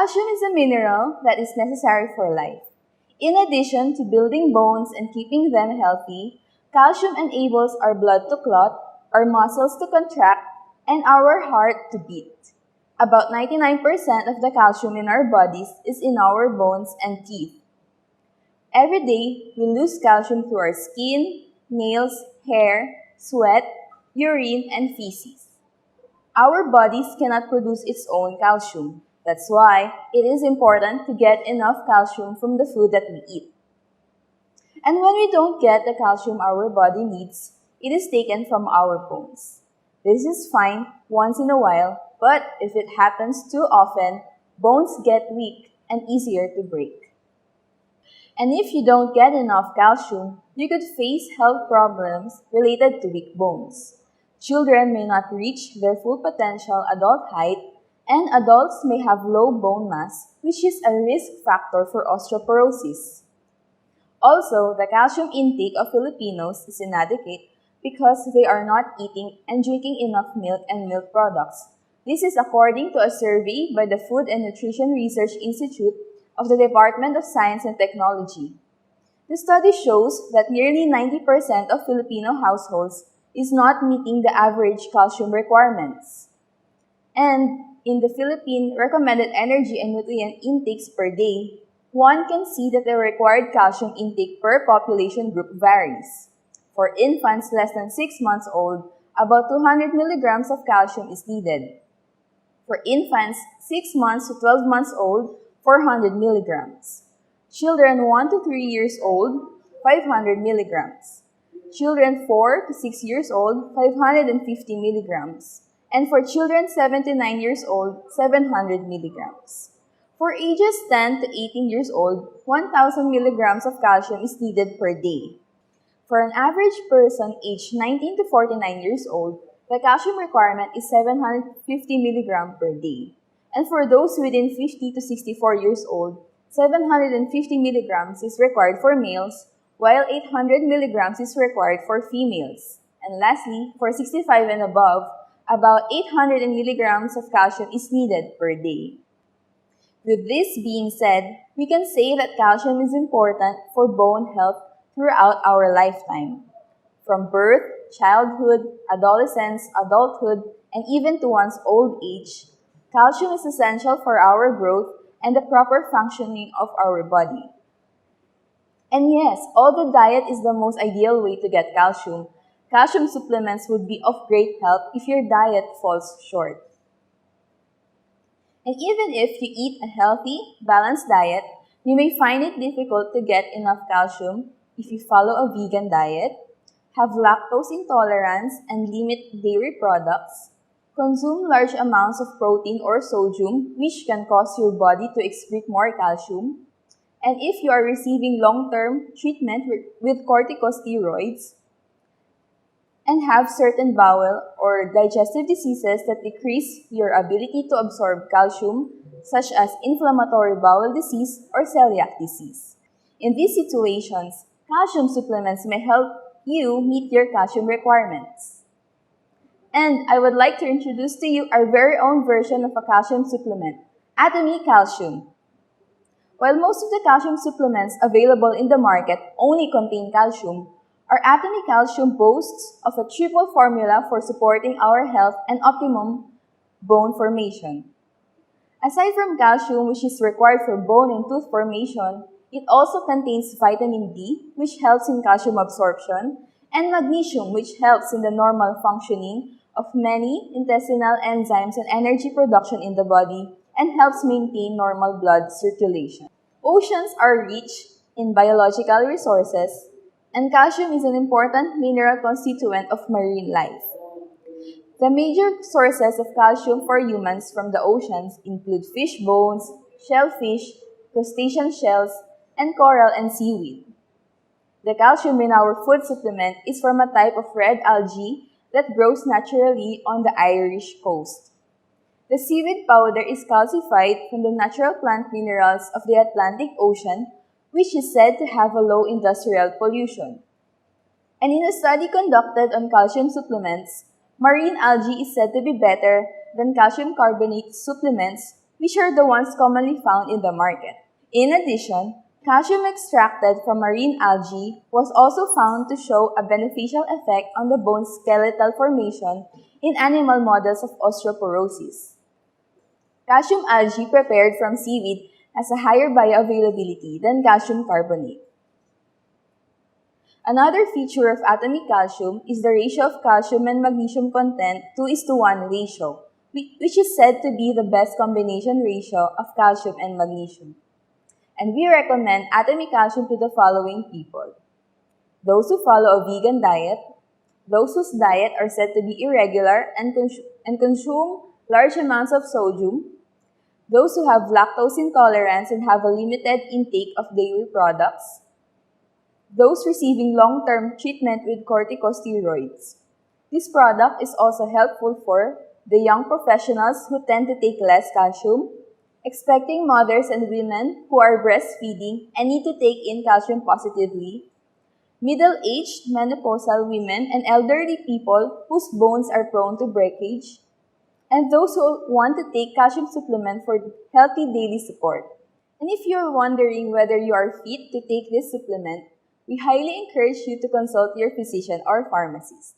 Calcium is a mineral that is necessary for life. In addition to building bones and keeping them healthy, calcium enables our blood to clot, our muscles to contract, and our heart to beat. About 99% of the calcium in our bodies is in our bones and teeth. Every day, we lose calcium through our skin, nails, hair, sweat, urine, and feces. Our bodies cannot produce its own calcium. That's why it is important to get enough calcium from the food that we eat. And when we don't get the calcium our body needs, it is taken from our bones. This is fine once in a while, but if it happens too often, bones get weak and easier to break. And if you don't get enough calcium, you could face health problems related to weak bones. Children may not reach their full potential adult height, and adults may have low bone mass, which is a risk factor for osteoporosis. Also, the calcium intake of Filipinos is inadequate because they are not eating and drinking enough milk and milk products. This is according to a survey by the Food and Nutrition Research Institute of the Department of Science and Technology. The study shows that nearly 90% of Filipino households is not meeting the average calcium requirements. And in the Philippine recommended energy and nutrient intakes per day, one can see that the required calcium intake per population group varies. For infants less than 6 months old, about 200 milligrams of calcium is needed. For infants 6 months to 12 months old, 400 milligrams. Children 1 to 3 years old, 500 milligrams. Children 4 to 6 years old, 550 milligrams. And for children 7 to 9 years old, 700 milligrams. For ages 10 to 18 years old, 1,000 milligrams of calcium is needed per day. For an average person aged 19 to 49 years old, the calcium requirement is 750 milligrams per day. And for those within 50 to 64 years old, 750 milligrams is required for males, while 800 milligrams is required for females. And lastly, for 65 and above, about 800 milligrams of calcium is needed per day. With this being said, we can say that calcium is important for bone health throughout our lifetime. From birth, childhood, adolescence, adulthood, and even to one's old age, calcium is essential for our growth and the proper functioning of our body. And yes, although diet is the most ideal way to get calcium, calcium supplements would be of great help if your diet falls short. And even if you eat a healthy, balanced diet, you may find it difficult to get enough calcium if you follow a vegan diet, have lactose intolerance and limit dairy products, consume large amounts of protein or sodium, which can cause your body to excrete more calcium, and if you are receiving long-term treatment with corticosteroids, and have certain bowel or digestive diseases that decrease your ability to absorb calcium, such as inflammatory bowel disease or celiac disease. In these situations, calcium supplements may help you meet your calcium requirements. And I would like to introduce to you our very own version of a calcium supplement, Atomy Calcium. While most of the calcium supplements available in the market only contain calcium, our Atomy Calcium boasts of a triple formula for supporting our health and optimum bone formation. Aside from calcium, which is required for bone and tooth formation, it also contains vitamin D, which helps in calcium absorption, and magnesium, which helps in the normal functioning of many intestinal enzymes and energy production in the body, and helps maintain normal blood circulation. Oceans are rich in biological resources, and calcium is an important mineral constituent of marine life. The major sources of calcium for humans from the oceans include fish bones, shellfish, crustacean shells, and coral and seaweed. The calcium in our food supplement is from a type of red algae that grows naturally on the Irish coast. The seaweed powder is calcified from the natural plant minerals of the Atlantic Ocean, which is said to have a low industrial pollution. And in a study conducted on calcium supplements, marine algae is said to be better than calcium carbonate supplements, which are the ones commonly found in the market. In addition, calcium extracted from marine algae was also found to show a beneficial effect on the bone's skeletal formation in animal models of osteoporosis. Calcium algae prepared from seaweed has a higher bioavailability than calcium carbonate. Another feature of Atomy Calcium is the ratio of calcium and magnesium content 2:1 ratio, which is said to be the best combination ratio of calcium and magnesium. And we recommend Atomy Calcium to the following people: those who follow a vegan diet, those whose diet are said to be irregular and consume large amounts of sodium, those who have lactose intolerance and have a limited intake of dairy products, those receiving long-term treatment with corticosteroids. This product is also helpful for the young professionals who tend to take less calcium, expecting mothers and women who are breastfeeding and need to take in calcium positively, middle-aged menopausal women and elderly people whose bones are prone to breakage, and those who want to take calcium supplement for healthy daily support. And if you're wondering whether you are fit to take this supplement, we highly encourage you to consult your physician or pharmacist.